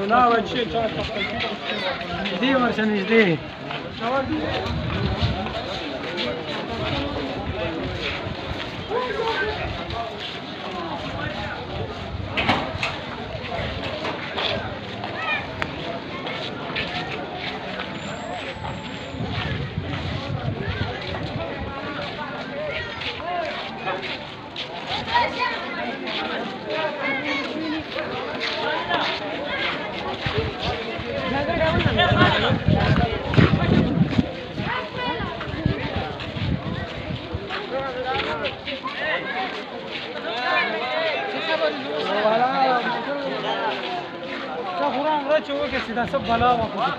لا اول شيء كانت دي ورشة دي قرآن رجعوا وقت سيدا سب بلا وقت